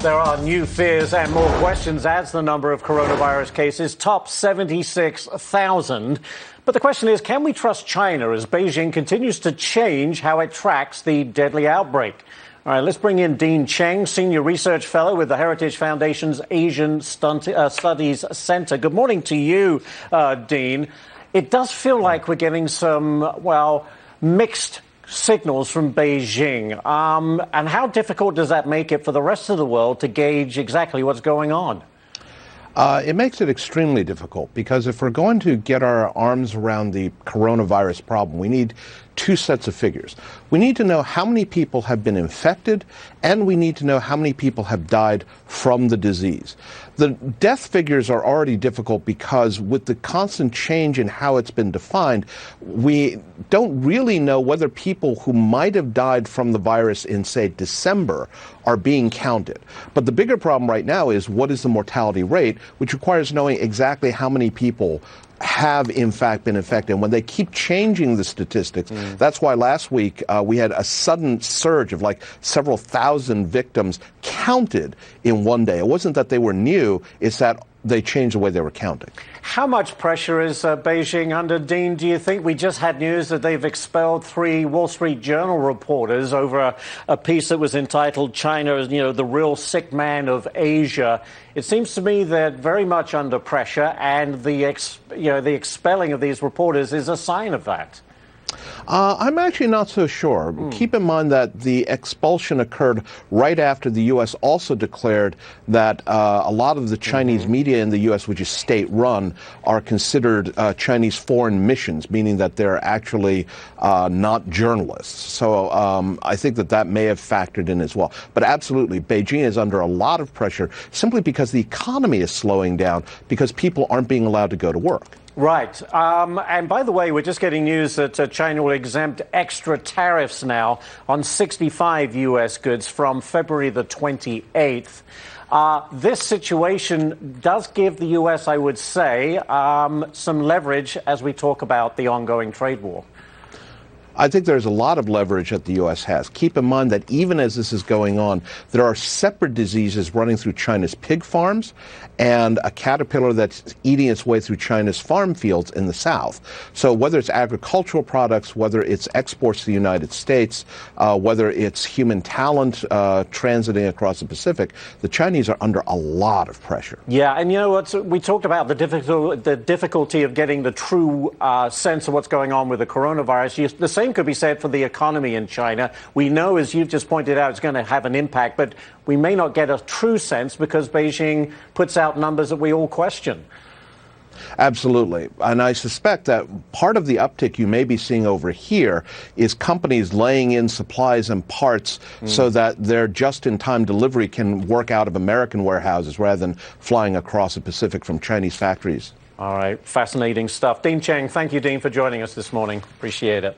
There are new fears and more questions as the number of coronavirus cases tops 76,000. But the question is, can we trust China as Beijing continues to change how it tracks the deadly outbreak? All right, let's bring in Dean Cheng, Senior Research Fellow with the Heritage Foundation's Asian Studies Center. Good morning to you, Dean. It does feel like we're getting some, mixed signals from Beijing. And how difficult does that make it for the rest of the world to gauge exactly what's going on? It makes it extremely difficult because if we're going to get our arms around the coronavirus problem, we need two sets of figures. We need to know how many people have been infected, and we need to know how many people have died from the disease. The death figures are already difficult because with the constant change in how it's been defined, we don't really know whether people who might have died from the virus in, say, December are being counted. But the bigger problem right now is what is the mortality rate, which requires knowing exactly how many people have in fact been infected. And when they keep changing the statistics, that's why last week we had a sudden surge of like several thousand victims counted in one day. It wasn't that they were new, it's that they changed the way they were counting. How much pressure is Beijing under, Dean? Do you think? We just had news that they've expelled 3 Wall Street Journal reporters over a piece that was entitled China is, the real sick man of Asia. It seems to me they're very much under pressure, and the expelling of these reporters is a sign of that. I'm actually not so sure. Keep in mind that the expulsion occurred right after the U.S. also declared that a lot of the Chinese media in the U.S., which is state-run, are considered Chinese foreign missions, meaning that they're actually not journalists. So I think that may have factored in as well. But absolutely, Beijing is under a lot of pressure simply because the economy is slowing down because people aren't being allowed to go to work. Right. And by the way, we're just getting news that China will exempt extra tariffs now on 65 U.S. goods from February the 28th. This situation does give the U.S., I would say, some leverage as we talk about the ongoing trade war. I think there's a lot of leverage that the U.S. has. Keep in mind that even as this is going on, there are separate diseases running through China's pig farms and a caterpillar that's eating its way through China's farm fields in the south. So whether it's agricultural products, whether it's exports to the United States, whether it's human talent transiting across the Pacific, the Chinese are under a lot of pressure. Yeah, and we talked about the difficulty of getting the true sense of what's going on with the coronavirus. The same could be said for the economy in China. We know, as you've just pointed out, it's going to have an impact, but we may not get a true sense because Beijing puts out numbers that we all question. Absolutely. And I suspect that part of the uptick you may be seeing over here is companies laying in supplies and parts so that their just-in-time delivery can work out of American warehouses rather than flying across the Pacific from Chinese factories. All right. Fascinating stuff. Dean Cheng, thank you, Dean, for joining us this morning. Appreciate it.